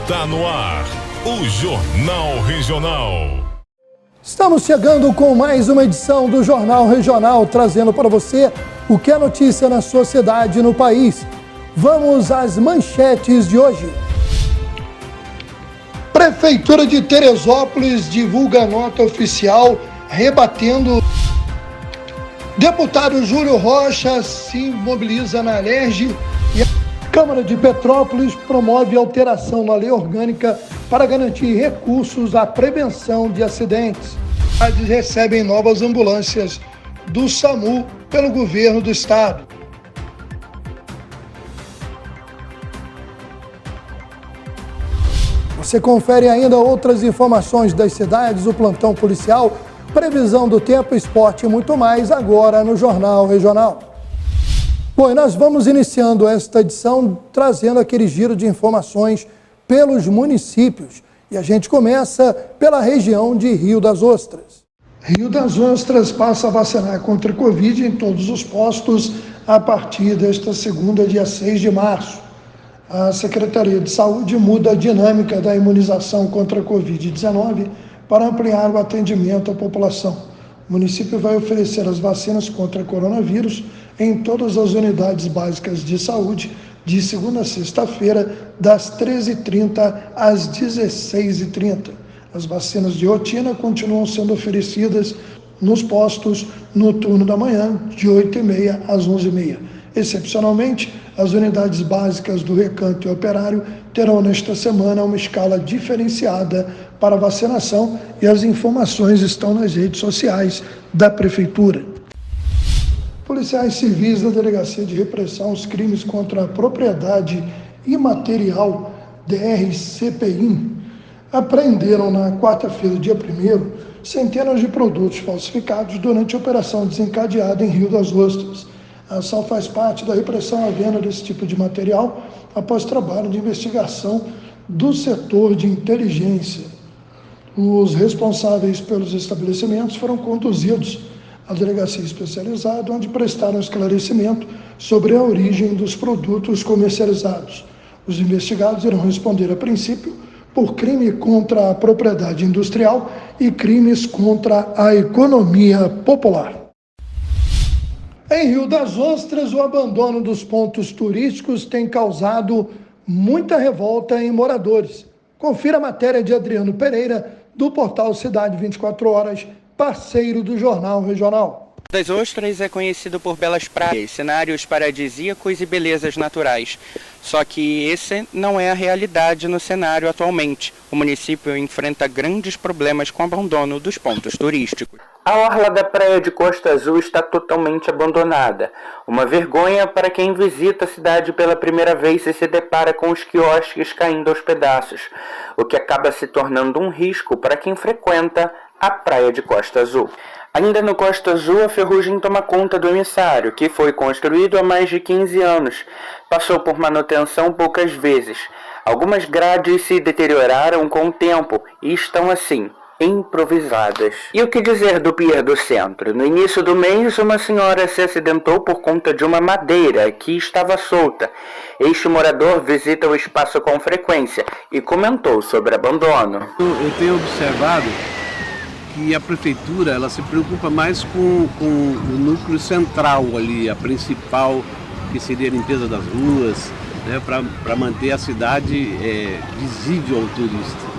Está no ar, o Jornal Regional. Estamos chegando com mais uma edição do Jornal Regional, trazendo para você o que é notícia na sua cidade e no país. Vamos às manchetes de hoje. Prefeitura de Teresópolis divulga nota oficial rebatendo. Deputado Júlio Rocha se mobiliza na Alerj e a Câmara de Petrópolis promove alteração na lei orgânica para garantir recursos à prevenção de acidentes. As recebem novas ambulâncias do SAMU pelo governo do estado. Você confere ainda outras informações das cidades, o plantão policial, previsão do tempo, esporte e muito mais agora no Jornal Regional. Bom, e nós vamos iniciando esta edição trazendo aquele giro de informações pelos municípios. E a gente começa pela região de Rio das Ostras. Rio das Ostras passa a vacinar contra a Covid em todos os postos a partir desta segunda, dia 6 de março. A Secretaria de Saúde muda a dinâmica da imunização contra a Covid-19 para ampliar o atendimento à população. O município vai oferecer as vacinas contra coronavírus em todas as unidades básicas de saúde, de segunda a sexta-feira, das 13h30 às 16h30. As vacinas de rotina continuam sendo oferecidas nos postos no turno da manhã, de 8h30 às 11h30. Excepcionalmente, as unidades básicas do Recanto e Operário terão nesta semana uma escala diferenciada para vacinação e as informações estão nas redes sociais da Prefeitura. Policiais civis da Delegacia de Repressão aos Crimes contra a Propriedade Imaterial, DRCPIM, apreenderam na quarta-feira, dia 1º, centenas de produtos falsificados durante a operação desencadeada em Rio das Ostras. A ação faz parte da repressão à venda desse tipo de material após trabalho de investigação do setor de inteligência. Os responsáveis pelos estabelecimentos foram conduzidos à delegacia especializada, onde prestaram esclarecimento sobre a origem dos produtos comercializados. Os investigados irão responder, a princípio, por crime contra a propriedade industrial e crimes contra a economia popular. Em Rio das Ostras, o abandono dos pontos turísticos tem causado muita revolta em moradores. Confira a matéria de Adriano Pereira, do portal Cidade 24 Horas, parceiro do Jornal Regional. Das Ostras é conhecido por belas praias, cenários paradisíacos e belezas naturais. Só que esse não é a realidade no cenário atualmente. O município enfrenta grandes problemas com o abandono dos pontos turísticos. A orla da praia de Costa Azul está totalmente abandonada. Uma vergonha para quem visita a cidade pela primeira vez e se depara com os quiosques caindo aos pedaços, o que acaba se tornando um risco para quem frequenta a praia de Costa Azul. Ainda no Costa Azul, a ferrugem toma conta do emissário, que foi construído há mais de 15 anos. Passou por manutenção poucas vezes. Algumas grades se deterioraram com o tempo e estão assim, improvisadas. E o que dizer do pier do centro? No início do mês, uma senhora se acidentou por conta de uma madeira que estava solta. Este morador visita o espaço com frequência e comentou sobre abandono. Eu tenho observado que a prefeitura ela se preocupa mais com o núcleo central ali, a principal, que seria a limpeza das ruas, né, para manter a cidade visível ao turista.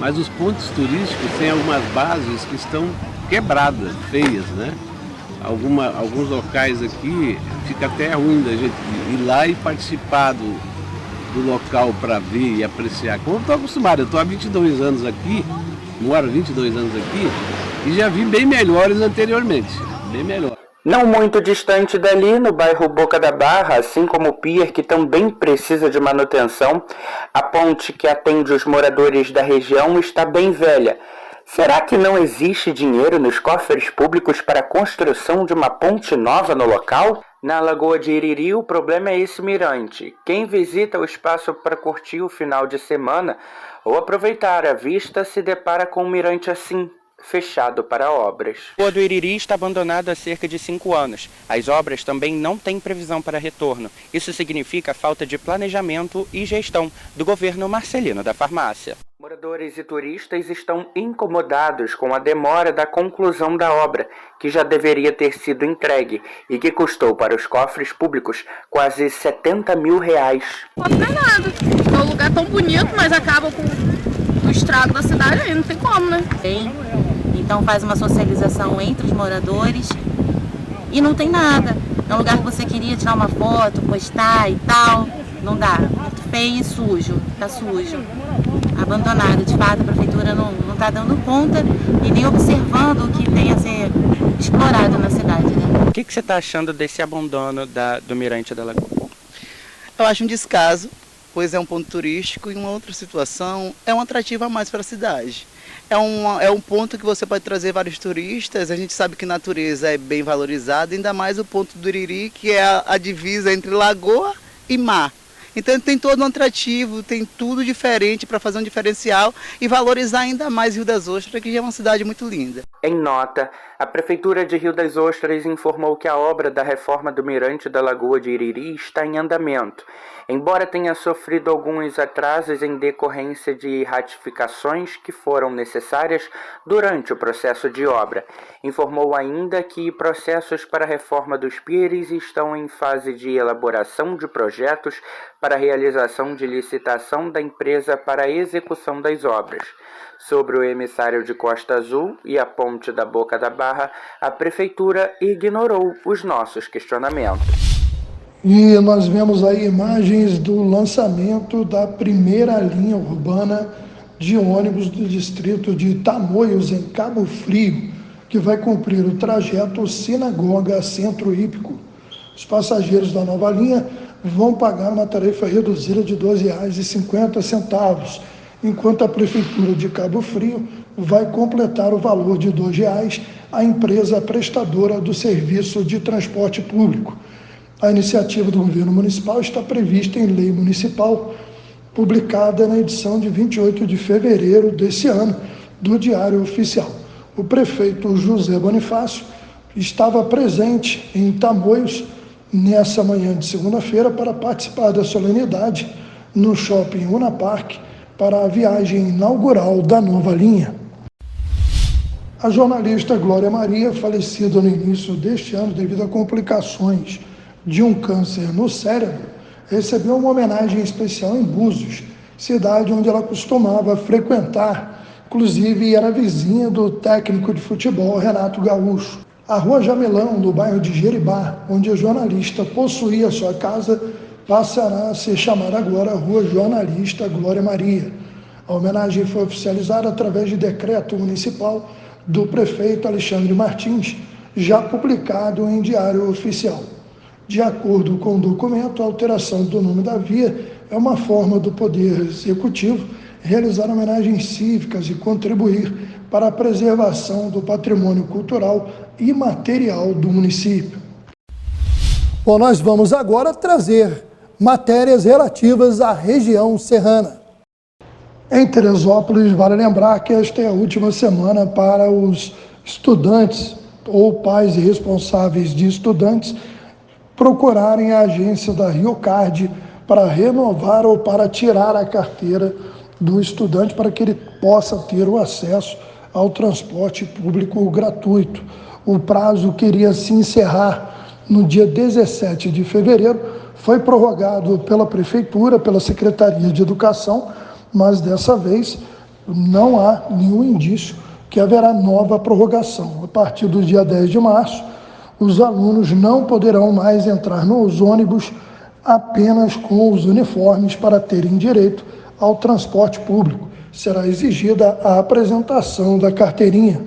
Mas os pontos turísticos têm algumas bases que estão quebradas, feias, né? Alguns locais aqui fica até ruim da gente ir lá e participar do local para ver e apreciar. Como eu estou acostumado, eu estou há 22 anos aqui, moro há 22 anos aqui e já vi bem melhores anteriormente, bem melhor. Não muito distante dali, no bairro Boca da Barra, assim como o pier, que também precisa de manutenção, a ponte que atende os moradores da região está bem velha. Será que não existe dinheiro nos cofres públicos para a construção de uma ponte nova no local? Na Lagoa de Iriri, o problema é esse mirante. Quem visita o espaço para curtir o final de semana ou aproveitar a vista se depara com um mirante assim, fechado para obras. A Rua do Iriri está abandonada há cerca de 5 anos. As obras também não têm previsão para retorno. Isso significa falta de planejamento e gestão do governo Marcelino da Farmácia. Moradores e turistas estão incomodados com a demora da conclusão da obra, que já deveria ter sido entregue e que custou para os cofres públicos quase R$70 mil. Não é nada. É um lugar tão bonito, mas acaba com o estrago da cidade aí, não tem como, né? Então faz uma socialização entre os moradores e não tem nada. É um lugar que você queria tirar uma foto, postar e tal. Não dá. Muito feio e sujo. Tá sujo. Abandonado. De fato, a prefeitura não tá dando conta e nem observando o que tem a ser explorado na cidade, né? O que você está achando desse abandono do Mirante da Lagoa? Eu acho um descaso, pois é um ponto turístico e uma outra situação é um atrativo a mais para a cidade. É um ponto que você pode trazer vários turistas, a gente sabe que a natureza é bem valorizada, ainda mais o ponto do Iriri, que é a divisa entre lagoa e mar. Então tem todo um atrativo, tem tudo diferente para fazer um diferencial e valorizar ainda mais Rio das Ostras, que já é uma cidade muito linda. Em nota, a Prefeitura de Rio das Ostras informou que a obra da reforma do Mirante da Lagoa de Iriri está em andamento, embora tenha sofrido alguns atrasos em decorrência de ratificações que foram necessárias durante o processo de obra. Informou ainda que processos para a reforma dos pires estão em fase de elaboração de projetos para a realização de licitação da empresa para a execução das obras. Sobre o emissário de Costa Azul e a ponte da Boca da Barra, a Prefeitura ignorou os nossos questionamentos. E nós vemos aí imagens do lançamento da primeira linha urbana de ônibus do distrito de Tamoios, em Cabo Frio, que vai cumprir o trajeto Sinagoga-Centro Hípico. Os passageiros da nova linha vão pagar uma tarifa reduzida de R$ 12,50, enquanto a Prefeitura de Cabo Frio vai completar o valor de R$ 2 à empresa prestadora do serviço de transporte público. A iniciativa do governo municipal está prevista em lei municipal, publicada na edição de 28 de fevereiro desse ano, do Diário Oficial. O prefeito José Bonifácio estava presente em Tamoios nessa manhã de segunda-feira para participar da solenidade no Shopping Unapark para a viagem inaugural da nova linha. A jornalista Glória Maria, falecida no início deste ano devido a complicações de um câncer no cérebro, recebeu uma homenagem especial em Búzios, cidade onde ela costumava frequentar, inclusive era vizinha do técnico de futebol Renato Gaúcho. A Rua Jamelão, no bairro de Jeribá, onde a jornalista possuía sua casa, passará a ser chamada agora Rua Jornalista Glória Maria. A homenagem foi oficializada através de decreto municipal do prefeito Alexandre Martins, já publicado em Diário Oficial. De acordo com o documento, a alteração do nome da via é uma forma do Poder Executivo realizar homenagens cívicas e contribuir para a preservação do patrimônio cultural e material do município. Bom, nós vamos agora trazer matérias relativas à região serrana. Em Teresópolis, vale lembrar que esta é a última semana para os estudantes ou pais responsáveis de estudantes procurarem a agência da RioCard para renovar ou para tirar a carteira do estudante para que ele possa ter o acesso ao transporte público gratuito. O prazo que iria se encerrar no dia 17 de fevereiro foi prorrogado pela Prefeitura, pela Secretaria de Educação, mas dessa vez não há nenhum indício que haverá nova prorrogação. A partir do dia 10 de março, os alunos não poderão mais entrar nos ônibus apenas com os uniformes para terem direito ao transporte público. Será exigida a apresentação da carteirinha.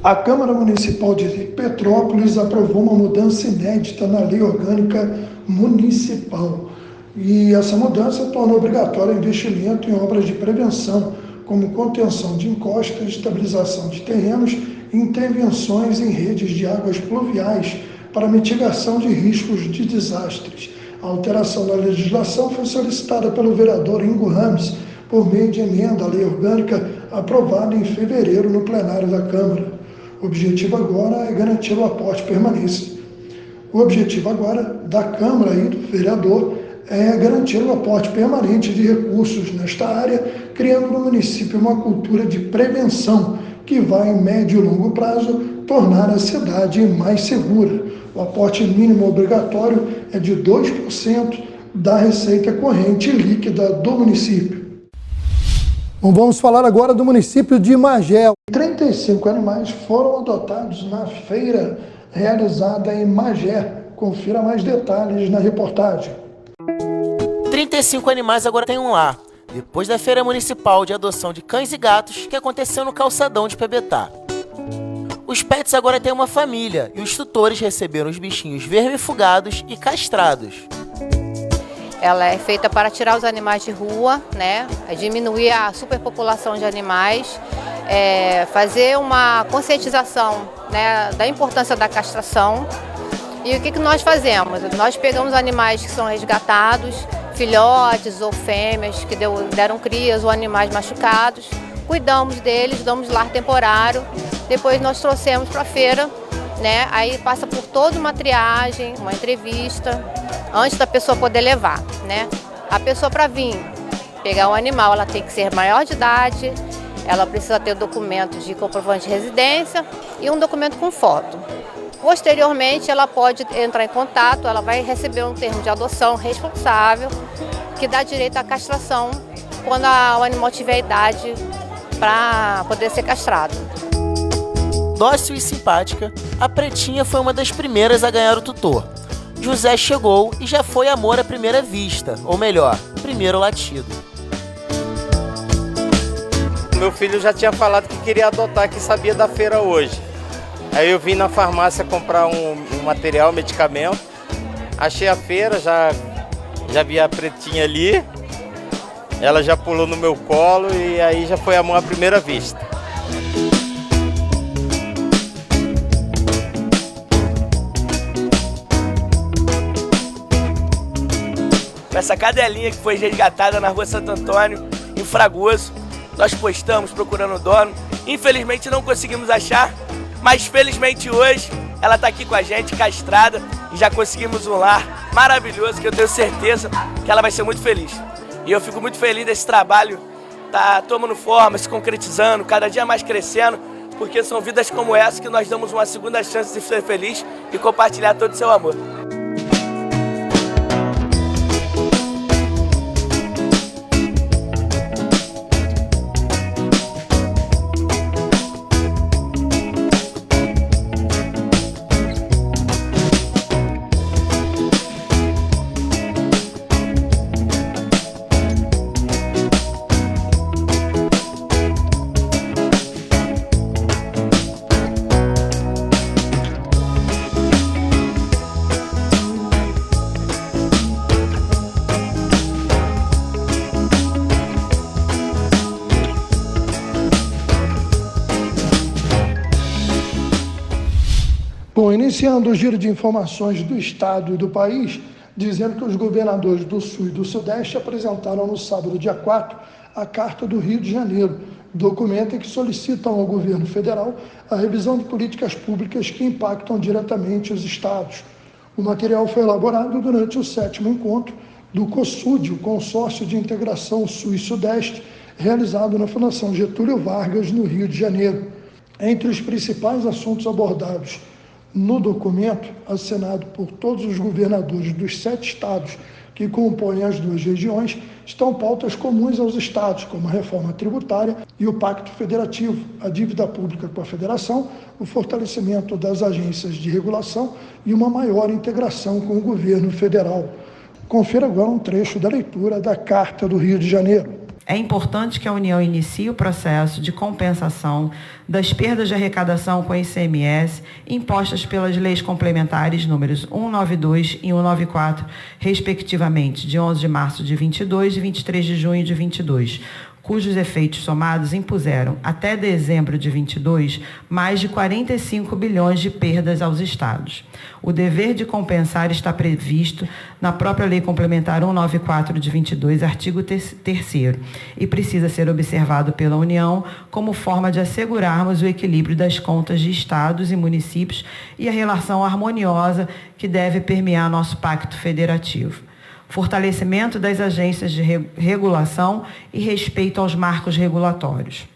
A Câmara Municipal de Petrópolis aprovou uma mudança inédita na Lei Orgânica Municipal. E essa mudança torna obrigatório o investimento em obras de prevenção, como contenção de encostas, estabilização de terrenos e intervenções em redes de águas pluviais para mitigação de riscos de desastres. A alteração da legislação foi solicitada pelo vereador Ingo Rames, por meio de emenda à lei orgânica aprovada em fevereiro no plenário da Câmara. O objetivo agora é garantir o aporte permanente. O objetivo agora da Câmara e do vereador é garantir o aporte permanente de recursos nesta área, criando no município uma cultura de prevenção que vai, em médio e longo prazo, tornar a cidade mais segura. O aporte mínimo obrigatório é de 2% da receita corrente líquida do município. Bom, vamos falar agora do município de Magé. 35 animais foram adotados na feira realizada em Magé. Confira mais detalhes na reportagem. 35 animais agora têm um lar, depois da Feira Municipal de Adoção de Cães e Gatos, que aconteceu no calçadão de Pebetá. Os pets agora têm uma família e os tutores receberam os bichinhos vermifugados e castrados. Ela é feita para tirar os animais de rua, né? Diminuir a superpopulação de animais, fazer uma conscientização, né, da importância da castração. E o que nós fazemos? Nós pegamos animais que são resgatados, filhotes ou fêmeas que deram crias ou animais machucados, cuidamos deles, damos lar temporário, depois nós trouxemos para a feira, né? Aí passa por toda uma triagem, uma entrevista, antes da pessoa poder levar, né? A pessoa para vir pegar o animal, ela tem que ser maior de idade, ela precisa ter documento de comprovante de residência e um documento com foto. Posteriormente, ela pode entrar em contato, ela vai receber um termo de adoção responsável, que dá direito à castração quando o animal tiver idade para poder ser castrado. Dócil e simpática, a Pretinha foi uma das primeiras a ganhar o tutor. José chegou e já foi amor à primeira vista, ou melhor, primeiro latido. Meu filho já tinha falado que queria adotar, que sabia da feira hoje. Aí eu vim na farmácia comprar um material, medicamento. Achei a feira, já vi a Pretinha ali. Ela já pulou no meu colo e aí já foi amor à primeira vista. Essa cadelinha que foi resgatada na rua Santo Antônio, em Fragoso, nós postamos procurando o dono. Infelizmente não conseguimos achar. Mas felizmente hoje ela está aqui com a gente, castrada, e já conseguimos um lar maravilhoso que eu tenho certeza que ela vai ser muito feliz. E eu fico muito feliz desse trabalho tá tomando forma, se concretizando, cada dia mais crescendo, porque são vidas como essa que nós damos uma segunda chance de ser feliz e compartilhar todo o seu amor. Bom, iniciando o giro de informações do Estado e do país, dizendo que os governadores do Sul e do Sudeste apresentaram no sábado, dia 4, a Carta do Rio de Janeiro, documento em que solicitam ao governo federal a revisão de políticas públicas que impactam diretamente os estados. O material foi elaborado durante o 7º encontro do COSUD, o Consórcio de Integração Sul e Sudeste, realizado na Fundação Getúlio Vargas, no Rio de Janeiro. Entre os principais assuntos abordados no documento, assinado por todos os governadores dos 7 estados que compõem as 2 regiões, estão pautas comuns aos estados, como a reforma tributária e o Pacto Federativo, a dívida pública com a Federação, o fortalecimento das agências de regulação e uma maior integração com o governo federal. Confira agora um trecho da leitura da Carta do Rio de Janeiro. É importante que a União inicie o processo de compensação das perdas de arrecadação com ICMS impostas pelas leis complementares números 192 e 194, respectivamente, de 11 de março de 22 e 23 de junho de 22, cujos efeitos somados impuseram, até dezembro de 22, mais de 45 bilhões de perdas aos estados. O dever de compensar está previsto na própria Lei Complementar 194 de 22, artigo 3º, e precisa ser observado pela União como forma de assegurarmos o equilíbrio das contas de estados e municípios e a relação harmoniosa que deve permear nosso pacto federativo. Fortalecimento das agências de regulação e respeito aos marcos regulatórios.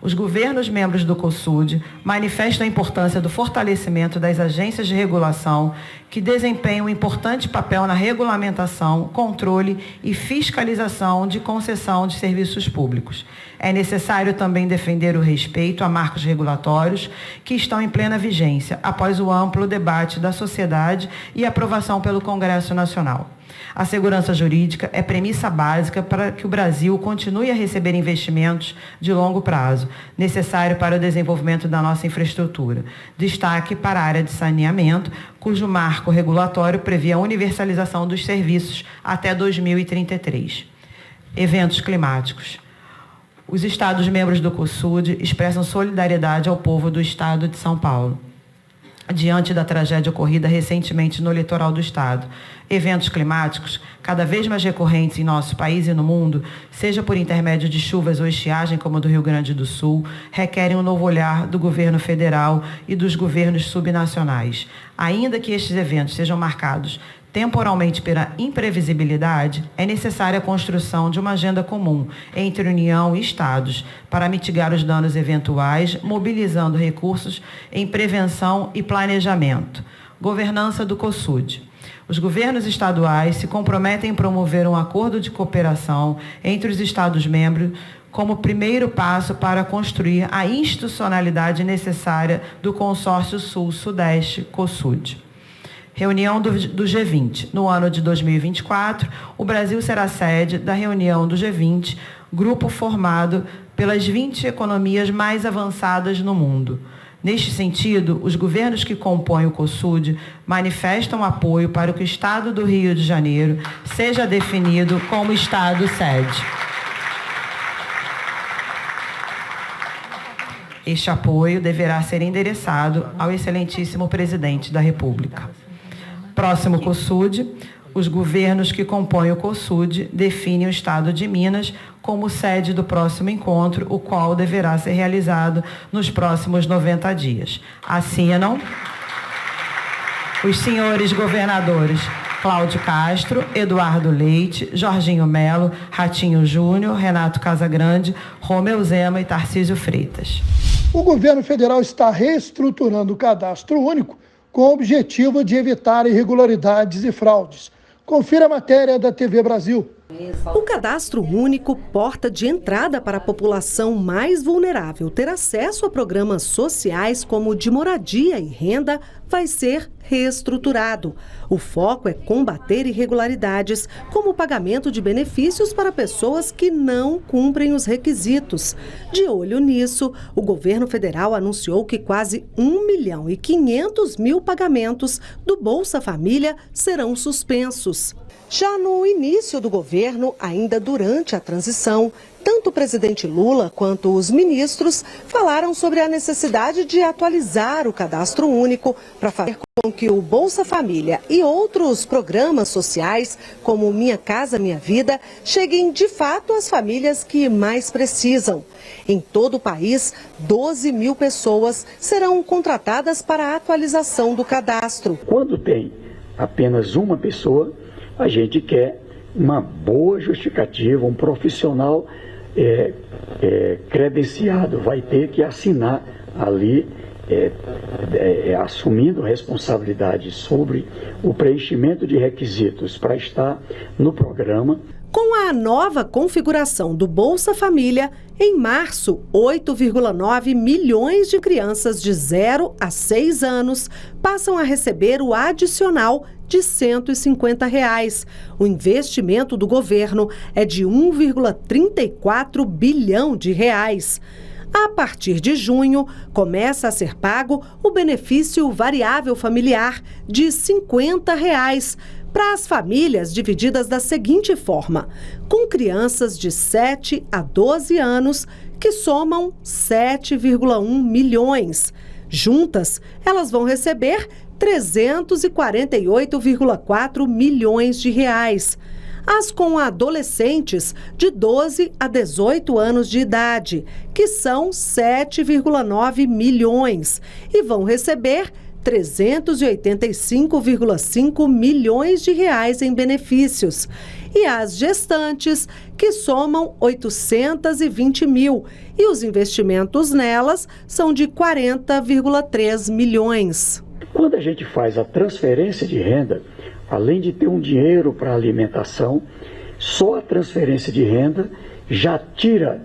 Os governos membros do COSUD manifestam a importância do fortalecimento das agências de regulação que desempenham um importante papel na regulamentação, controle e fiscalização de concessão de serviços públicos. É necessário também defender o respeito a marcos regulatórios que estão em plena vigência após o amplo debate da sociedade e aprovação pelo Congresso Nacional. A segurança jurídica é premissa básica para que o Brasil continue a receber investimentos de longo prazo, necessário para o desenvolvimento da nossa infraestrutura. Destaque para a área de saneamento, cujo marco regulatório prevê a universalização dos serviços até 2033. Eventos climáticos. Os Estados-membros do COSUD expressam solidariedade ao povo do Estado de São Paulo, diante da tragédia ocorrida recentemente no litoral do Estado. Eventos climáticos, cada vez mais recorrentes em nosso país e no mundo, seja por intermédio de chuvas ou estiagem, como do Rio Grande do Sul, requerem um novo olhar do governo federal e dos governos subnacionais. Ainda que estes eventos sejam marcados temporalmente pela imprevisibilidade, é necessária a construção de uma agenda comum entre União e Estados para mitigar os danos eventuais, mobilizando recursos em prevenção e planejamento. Governança do COSUD. Os governos estaduais se comprometem em promover um acordo de cooperação entre os Estados-membros como primeiro passo para construir a institucionalidade necessária do Consórcio Sul-Sudeste COSUD. Reunião do G20. No ano de 2024, o Brasil será sede da reunião do G20, grupo formado pelas 20 economias mais avançadas no mundo. Neste sentido, os governos que compõem o COSUD manifestam apoio para que o Estado do Rio de Janeiro seja definido como Estado sede. Este apoio deverá ser endereçado ao excelentíssimo Presidente da República. Próximo COSUD, os governos que compõem o COSUD definem o Estado de Minas como sede do próximo encontro, o qual deverá ser realizado nos próximos 90 dias. Assinam os senhores governadores Cláudio Castro, Eduardo Leite, Jorginho Melo, Ratinho Júnior, Renato Casagrande, Romeu Zema e Tarcísio Freitas. O governo federal está reestruturando o cadastro único com o objetivo de evitar irregularidades e fraudes. Confira a matéria da TV Brasil. O cadastro único, porta de entrada para a população mais vulnerável ter acesso a programas sociais como o de moradia e renda, vai ser reestruturado. O foco é combater irregularidades, como o pagamento de benefícios para pessoas que não cumprem os requisitos. De olho nisso, o governo federal anunciou que quase 1.500.000 pagamentos do Bolsa Família serão suspensos. Já no início do governo, ainda durante a transição, tanto o presidente Lula quanto os ministros falaram sobre a necessidade de atualizar o cadastro único para fazer com que o Bolsa Família e outros programas sociais, como Minha Casa Minha Vida, cheguem de fato às famílias que mais precisam. Em todo o país, 12.000 pessoas serão contratadas para a atualização do cadastro. Quando tem apenas uma pessoa, a gente quer uma boa justificativa, um profissional credenciado vai ter que assinar ali, assumindo responsabilidade sobre o preenchimento de requisitos para estar no programa. Com a nova configuração do Bolsa Família, em março, 8,9 milhões de crianças de 0 a 6 anos passam a receber o adicional de R$ 150. O investimento do governo é de 1,34 bilhão de reais. A partir de junho, começa a ser pago o benefício variável familiar de R$ 50 para as famílias divididas da seguinte forma: com crianças de 7 a 12 anos, que somam 7,1 milhões. Juntas, elas vão receber 348,4 milhões de reais. As com adolescentes de 12 a 18 anos de idade, que são 7,9 milhões, e vão receber 385,5 milhões de reais em benefícios. E as gestantes, que somam 820 mil, e os investimentos nelas são de 40,3 milhões. Quando a gente faz a transferência de renda, além de ter um dinheiro para alimentação, só a transferência de renda já tira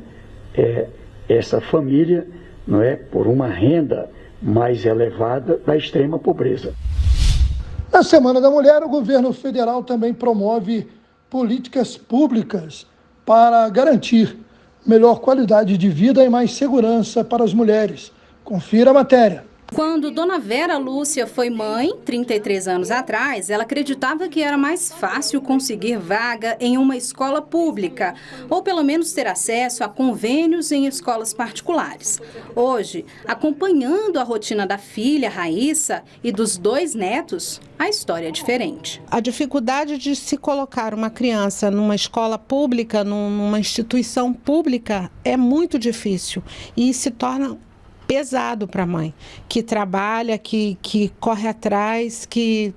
essa família, não é, por uma renda mais elevada da extrema pobreza. Na Semana da Mulher, o governo federal também promove políticas públicas para garantir melhor qualidade de vida e mais segurança para as mulheres. Confira a matéria. Quando Dona Vera Lúcia foi mãe, 33 anos atrás, ela acreditava que era mais fácil conseguir vaga em uma escola pública, ou pelo menos ter acesso a convênios em escolas particulares. Hoje, acompanhando a rotina da filha, Raíssa, e dos 2 netos, a história é diferente. A dificuldade de se colocar uma criança numa escola pública, numa instituição pública, é muito difícil e se torna pesado para a mãe, que trabalha, que corre atrás, que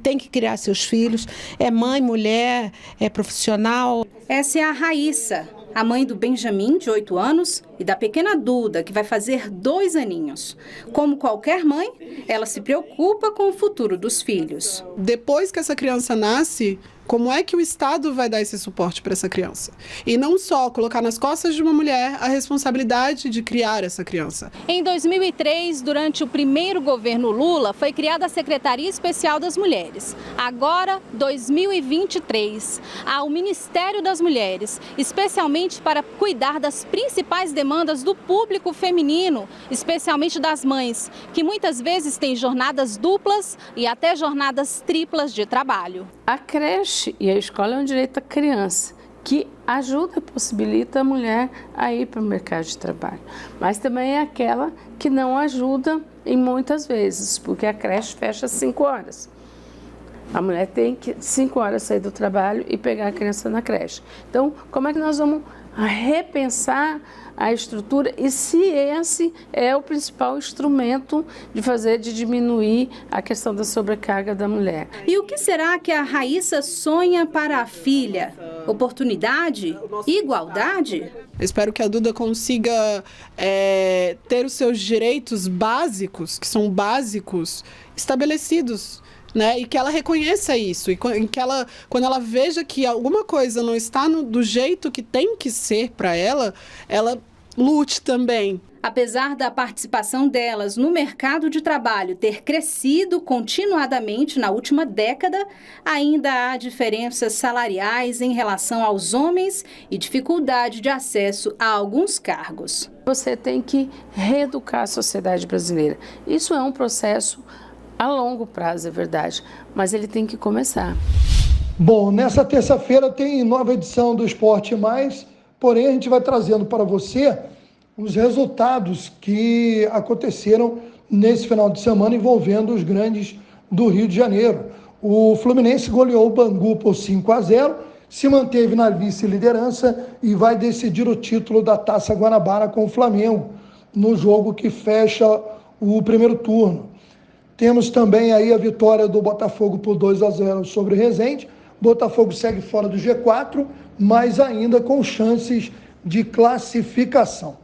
tem que criar seus filhos, é mãe, mulher, é profissional. Essa é a Raíssa, a mãe do Benjamin, de 8 anos, e da pequena Duda, que vai fazer 2 aninhos. Como qualquer mãe, ela se preocupa com o futuro dos filhos. Depois que essa criança nasce, como é que o Estado vai dar esse suporte para essa criança? E não só colocar nas costas de uma mulher a responsabilidade de criar essa criança. Em 2003, durante o primeiro governo Lula, foi criada a Secretaria Especial das Mulheres. Agora, 2023, há o Ministério das Mulheres, especialmente para cuidar das principais demandas do público feminino, especialmente das mães, que muitas vezes têm jornadas duplas e até jornadas triplas de trabalho. A creche e a escola é um direito da criança, que ajuda e possibilita a mulher a ir para o mercado de trabalho. Mas também é aquela que não ajuda em muitas vezes, porque a creche fecha às 5 horas. A mulher tem que 5 horas sair do trabalho e pegar a criança na creche. Então, como é que nós vamos repensar a estrutura e se esse é o principal instrumento de diminuir a questão da sobrecarga da mulher? E o que será que a Raíssa sonha para a filha? Oportunidade? Igualdade? Eu espero que a Duda consiga ter os seus direitos básicos, que são básicos, estabelecidos. Né? E que ela reconheça isso, e que ela, quando ela veja que alguma coisa não está do jeito que tem que ser para ela, ela lute também. Apesar da participação delas no mercado de trabalho ter crescido continuadamente na última década, ainda há diferenças salariais em relação aos homens e dificuldade de acesso a alguns cargos. Você tem que reeducar a sociedade brasileira. Isso é um processo a longo prazo, é verdade, mas ele tem que começar. Bom, nessa terça-feira tem nova edição do Esporte Mais, porém a gente vai trazendo para você os resultados que aconteceram nesse final de semana envolvendo os grandes do Rio de Janeiro. O Fluminense goleou o Bangu por 5-0, se manteve na vice-liderança e vai decidir o título da Taça Guanabara com o Flamengo, no jogo que fecha o primeiro turno. Temos também aí a vitória do Botafogo por 2-0 sobre o Resende. Botafogo segue fora do G4, mas ainda com chances de classificação.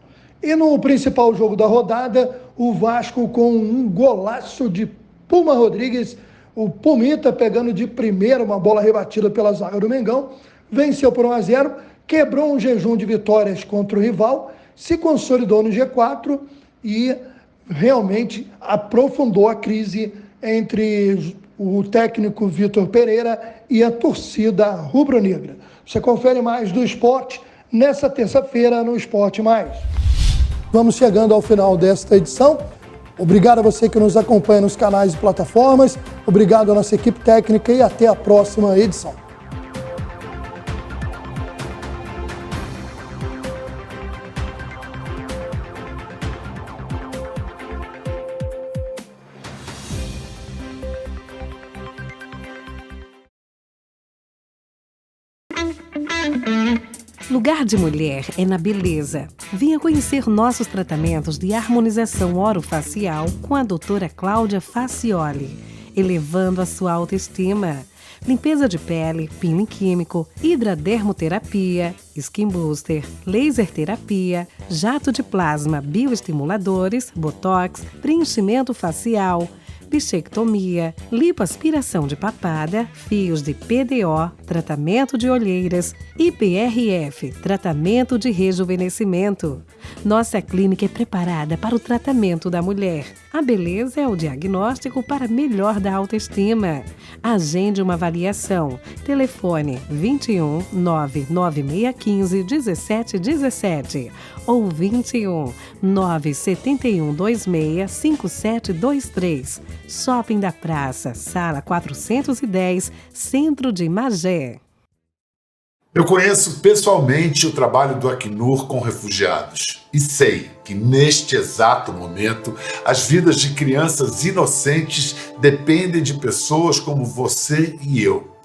E no principal jogo da rodada, o Vasco com um golaço de Puma Rodrigues, o Pumita pegando de primeira uma bola rebatida pela zaga do Mengão, venceu por 1-0, quebrou um jejum de vitórias contra o rival, se consolidou no G4 e realmente aprofundou a crise entre o técnico Vitor Pereira e a torcida rubro-negra. Você confere mais do esporte nessa terça-feira no Esporte Mais. Vamos chegando ao final desta edição. Obrigado a você que nos acompanha nos canais e plataformas. Obrigado à nossa equipe técnica e até a próxima edição. Lugar de Mulher é na beleza. Venha conhecer nossos tratamentos de harmonização orofacial com a doutora Cláudia Facioli, elevando a sua autoestima. Limpeza de pele, peeling químico, hidradermoterapia, skin booster, laser terapia, jato de plasma, bioestimuladores, botox, preenchimento facial, bichectomia, lipoaspiração de papada, fios de PDO, tratamento de olheiras, IPRF, tratamento de rejuvenescimento. Nossa clínica é preparada para o tratamento da mulher. A beleza é o diagnóstico para melhor da autoestima. Agende uma avaliação. Telefone 21 99615 1717 ou 21 971 26 5723. Shopping da Praça, Sala 410, Centro de Magé. Eu conheço pessoalmente o trabalho do Acnur com refugiados e sei que neste exato momento as vidas de crianças inocentes dependem de pessoas como você e eu.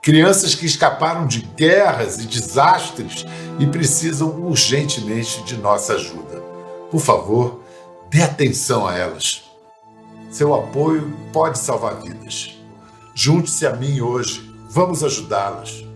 Crianças que escaparam de guerras e desastres e precisam urgentemente de nossa ajuda. Por favor, dê atenção a elas. Seu apoio pode salvar vidas. Junte-se a mim hoje. Vamos ajudá-las.